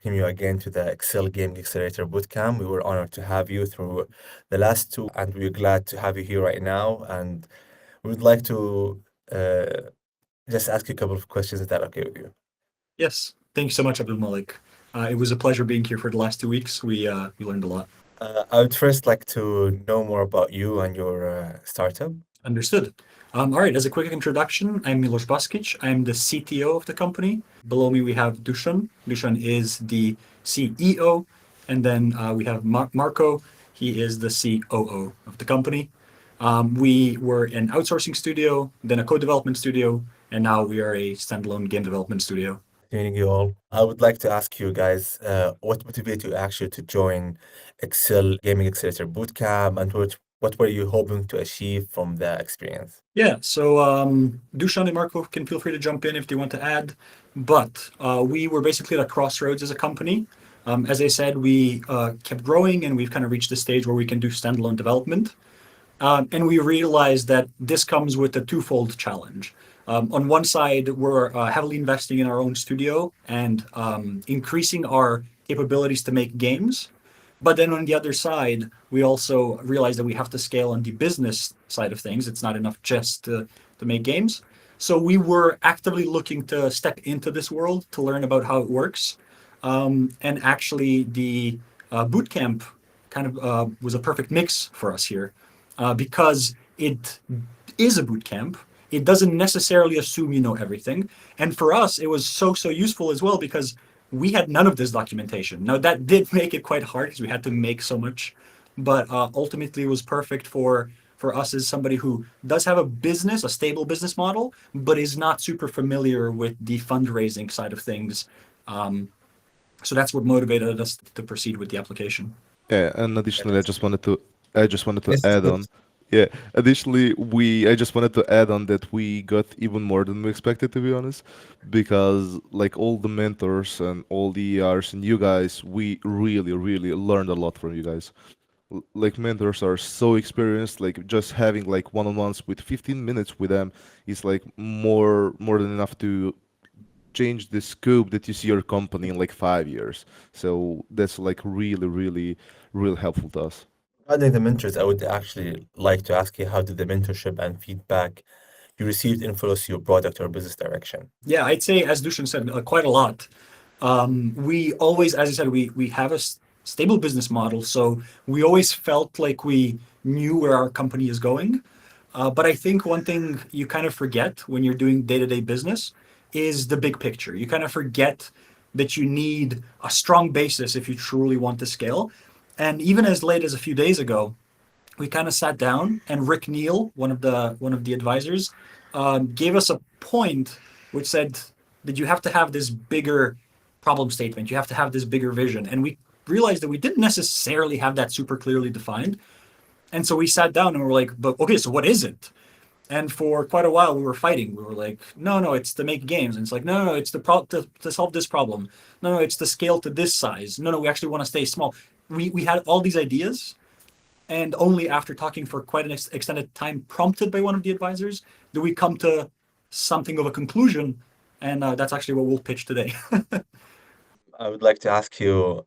welcome you again to the Excel Gaming Accelerator Bootcamp. We were honored to have you through the last two, and we're glad to have you here right now. And we would like to uh, just ask you a couple of questions. Is that okay with you? Yes. Thank you so much, Abdul Malik. It was a pleasure being here for the last 2 weeks. We learned a lot. I would first like to know more about you and your startup. Understood. All right. As a quick introduction, I'm Milos. I'm the CTO of the company. Below me, we have Dusan. Dusan is the CEO. And then we have Marco. He is the COO of the company. We were an outsourcing studio, then a co-development studio, and now we are a standalone game development studio. Meeting you all. I would like to ask you guys, what motivated you actually to join Excel Gaming Accelerator Bootcamp, and what were you hoping to achieve from the experience? Yeah, so Dushan and Marco can feel free to jump in if they want to add. But we were basically at a crossroads as a company. As I said, we kept growing and we've kind of reached the stage where we can do standalone development. And we realized that this comes with a twofold challenge. On one side, we're heavily investing in our own studio and increasing our capabilities to make games. But then on the other side, we also realize that we have to scale on the business side of things. It's not enough just to make games. So we were actively looking to step into this world to learn about how it works. And actually, the bootcamp kind of was a perfect mix for us here because it is a boot camp. It doesn't necessarily assume you know everything. And for us, it was so useful as well because we had none of this documentation. Now, that did make it quite hard because we had to make so much, but ultimately it was perfect for us as somebody who does have a business, a stable business model, but is not super familiar with the fundraising side of things. So that's what motivated us to proceed with the application. Yeah, and additionally, I just wanted to Yes, add yes. on. Yeah, additionally, I just wanted to add on that we got even more than we expected, to be honest, because like all the mentors and all the ERs and you guys, we really learned a lot from you guys. Like mentors are so experienced, like just having like one-on-ones with 15 minutes with them is like more than enough to change the scope that you see your company in like 5 years. So that's like really helpful to us. Regarding the mentors, I would actually like to ask you, how did the mentorship and feedback you received influence your product or business direction? Yeah, I'd say, as Dushan said, quite a lot. We always, as I said, we have a stable business model, so we always felt like we knew where our company is going. But I think one thing you kind of forget when you're doing day-to-day business is the big picture. You kind of forget that you need a strong basis if you truly want to scale. And even as late as a few days ago, we kind of sat down and Rick Neal, one of the advisors, gave us a point which said that you have to have this bigger problem statement. You have to have this bigger vision. And we realized that we didn't necessarily have that super clearly defined. And so we sat down and we're like, but okay, so what is it? And for quite a while we were fighting. We were like, no, it's to make games. And it's like, no, it's to solve this problem. No, it's to scale to this size. No, we actually want to stay small. We had all these ideas, and only after talking for quite an extended time, prompted by one of the advisors, do we come to something of a conclusion. And that's actually what we'll pitch today. I would like to ask you,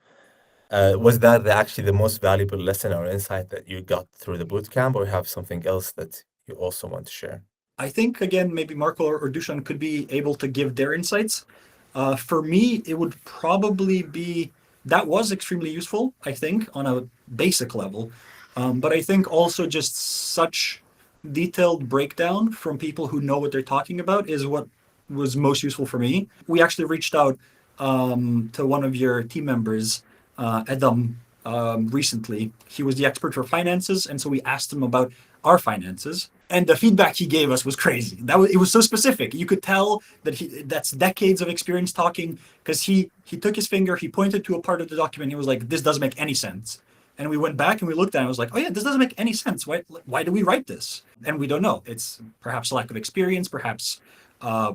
was that actually the most valuable lesson or insight that you got through the bootcamp, or have something else that you also want to share? I think, again, maybe Marco or Dushan could be able to give their insights. For me, it would probably be that was extremely useful, I think, on a basic level. But I think also just such detailed breakdown from people who know what they're talking about is what was most useful for me. We actually reached out to one of your team members, Adam, recently. He was the expert for finances, and so we asked him about our finances. And the feedback he gave us was crazy. It was so specific. You could tell that that's decades of experience talking because he took his finger, he pointed to a part of the document, he was like, "This doesn't make any sense." And we went back and we looked at it and was like, "Oh yeah, this doesn't make any sense. Why do we write this?" And we don't know. It's perhaps a lack of experience, perhaps uh,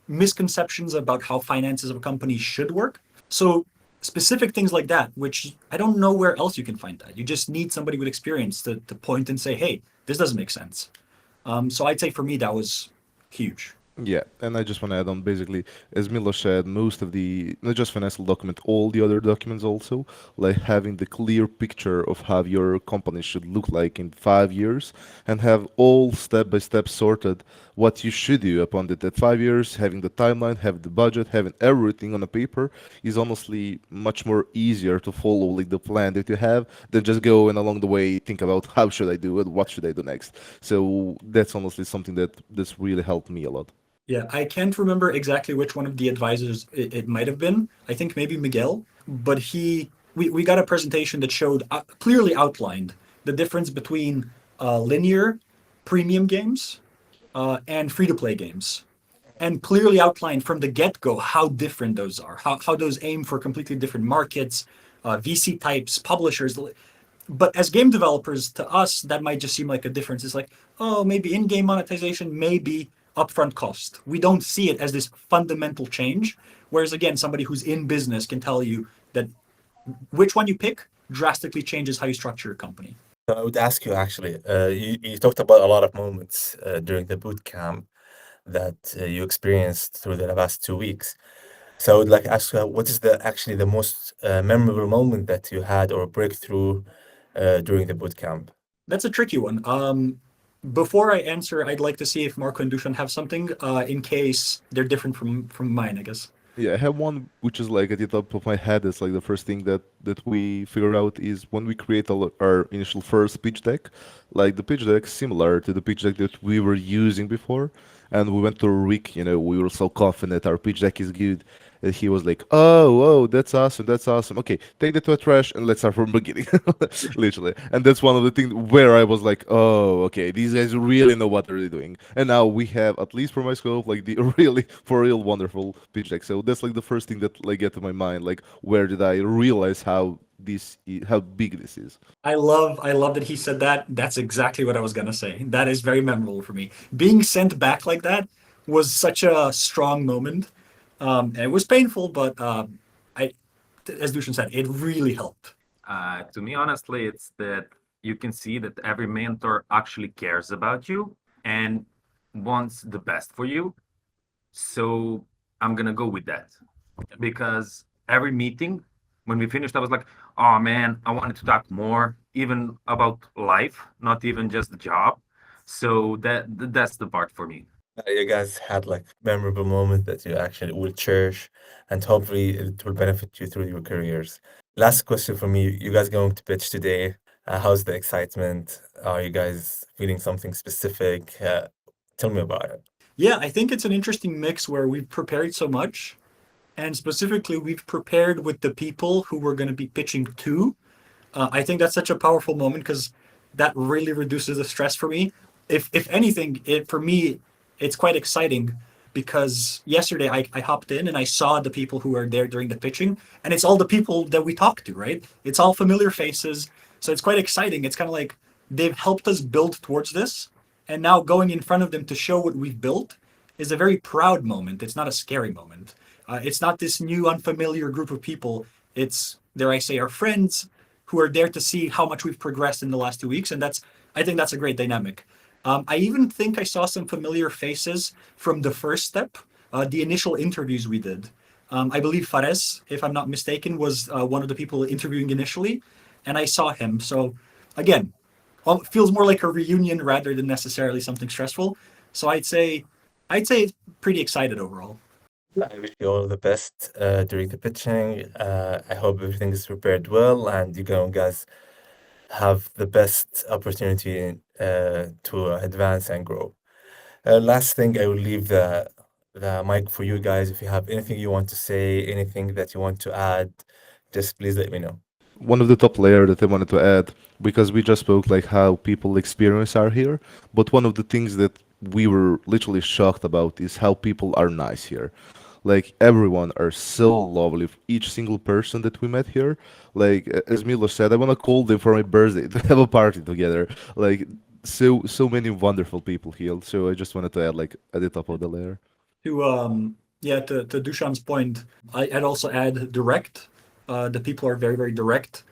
misconceptions about how finances of a company should work. So specific things like that, which I don't know where else you can find that. You just need somebody with experience to point and say, "Hey, this doesn't make sense." So I'd say for me that was huge. Yeah, and I just want to add on basically, as Milos said, most of the, not just financial document, all the other documents also, like having the clear picture of how your company should look like in 5 years and have all step by step sorted what you should do upon that 5 years, having the timeline, having the budget, having everything on a paper is honestly much more easier to follow like the plan that you have than just go and along the way think about how should I do it, what should I do next. So that's honestly something that's really helped me a lot. Yeah, I can't remember exactly which one of the advisors it might have been. I think maybe Miguel, but we got a presentation that showed clearly outlined the difference between linear premium games and free to play games, and clearly outlined from the get go how different those are, how those aim for completely different markets, VC types, publishers. But as game developers, to us, that might just seem like a difference. It's like, oh, maybe in-game monetization, maybe upfront cost. We don't see it as this fundamental change. Whereas again, somebody who's in business can tell you that which one you pick drastically changes how you structure your company. So I would ask you actually, you talked about a lot of moments during the boot camp that you experienced through the last 2 weeks. So I would like to ask you, what is the actually the most memorable moment that you had or breakthrough during the boot camp? That's a tricky one. Before I answer, I'd like to see if Marco and Dushan have something in case they're different from mine, I guess. Yeah, I have one which is like at the top of my head. It's like the first thing that we figured out is when we create our initial first pitch deck, like the pitch deck similar to the pitch deck that we were using before, and we went to Rick. We were so confident our pitch deck is good, and he was like, "Oh, that's awesome, that's awesome. Okay, take that to a trash and let's start from the beginning." Literally, and that's one of the things where I was like, "Oh, okay, these guys really know what they're doing." And now we have, at least for my scope, like the really for real wonderful pitch deck. So that's like the first thing that like get to my mind. Like, where did I realize how big this is? I love that he said that. That's exactly what I was gonna say. That is very memorable for me. Being sent back like that was such a strong moment. And it was painful, but I, as Dushan said, it really helped. To me, honestly, it's that you can see that every mentor actually cares about you and wants the best for you. So I'm gonna go with that because every meeting, when we finished, I was like, "Oh man, I wanted to talk more, even about life, not even just the job." So that's the part for me. You guys had like memorable moment that you actually will cherish, and hopefully it will benefit you through your careers. Last question for me: you guys going to pitch today? How's the excitement? Are you guys feeling something specific? Tell me about it. Yeah, I think it's an interesting mix where we've prepared so much, and specifically we've prepared with the people who we're going to be pitching to. I think that's such a powerful moment because that really reduces the stress for me. If anything, it for me it's quite exciting because yesterday I hopped in and I saw the people who are there during the pitching, and it's all the people that we talked to, right? It's all familiar faces, so it's quite exciting. It's kind of like they've helped us build towards this, and now going in front of them to show what we've built is a very proud moment. It's not a scary moment. It's not this new unfamiliar group of people. It's, dare I say, our friends who are there to see how much we've progressed in the last 2 weeks. And I think that's a great dynamic. I even think I saw some familiar faces from the first step, the initial interviews we did. I believe Fares, if I'm not mistaken, was one of the people interviewing initially, and I saw him. So again, it feels more like a reunion rather than necessarily something stressful. So I'd say pretty excited overall. I wish you all the best during the pitching. I hope everything is prepared well, and you guys have the best opportunity to advance and grow. Last thing, I will leave the mic for you guys. If you have anything you want to say, anything that you want to add, just please let me know. One of the top layer that I wanted to add, because we just spoke like how people experience are here, but one of the things that we were literally shocked about is how people are nice here. Like everyone are so lovely. Each single person that we met here, like as Milo said, I want to call them for my birthday to have a party together. Like so many wonderful people here. So I just wanted to add like at the top of the layer. To yeah, to Dushan's point, I'd also add direct. The people are very, very direct.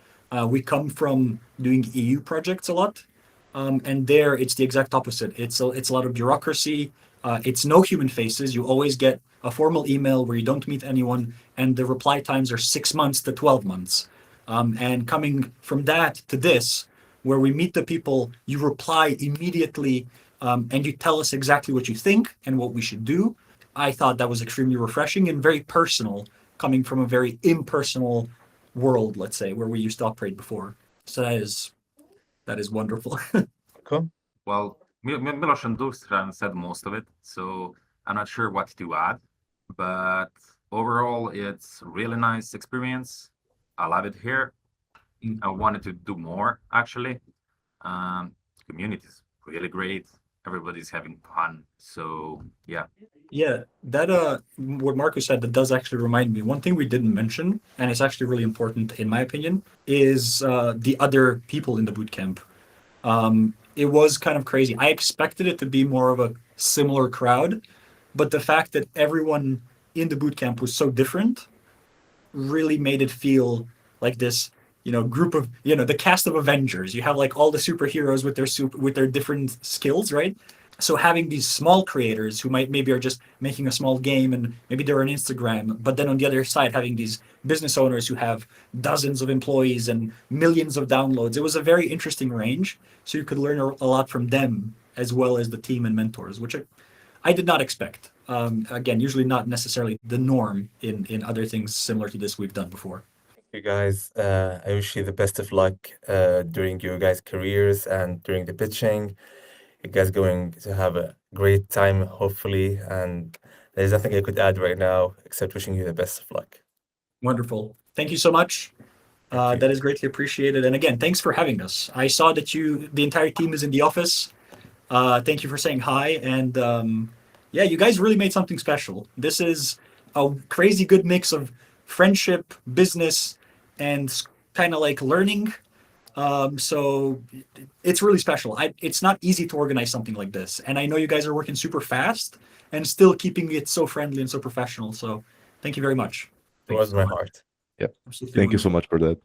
We come from doing EU projects a lot, and there it's the exact opposite. It's a lot of bureaucracy. It's no human faces. You always get a formal email where you don't meet anyone, and the reply times are 6 months to 12 months. And coming from that to this, where we meet the people, you reply immediately, and you tell us exactly what you think and what we should do. I thought that was extremely refreshing and very personal, coming from a very impersonal world, let's say, where we used to operate before. So that is wonderful. Cool. Well, Milos and Dusan said most of it, so I'm not sure what to add. But overall, it's really nice experience. I love it here. I wanted to do more, actually. Community is really great. Everybody's having fun. So yeah. Yeah, that what Marcus said, that does actually remind me. One thing we didn't mention, and it's actually really important in my opinion, is the other people in the bootcamp. It was kind of crazy. I expected it to be more of a similar crowd, but the fact that everyone in the bootcamp was so different really made it feel like this, group of, the cast of Avengers. You have like all the superheroes with their different skills, right? So having these small creators who might maybe are just making a small game and maybe they're on Instagram, but then on the other side having these business owners who have dozens of employees and millions of downloads. It was a very interesting range. So you could learn a lot from them as well as the team and mentors, which I did not expect. Again, usually not necessarily the norm in other things similar to this we've done before. You guys, I wish you the best of luck during your guys' careers and during the pitching. You guys going to have a great time, hopefully. And there's nothing I could add right now except wishing you the best of luck. Wonderful. Thank you so much. Thank you. That is greatly appreciated. And again, thanks for having us. I saw that the entire team is in the office. Thank you for saying hi. And yeah, you guys really made something special. This is a crazy good mix of friendship, business, and kind of like learning. So it's really special. It's not easy to organize something like this. And I know you guys are working super fast and still keeping it so friendly and so professional. So thank you very much. It was my heart. Yep. Absolutely Thank you so wonderful. much for that.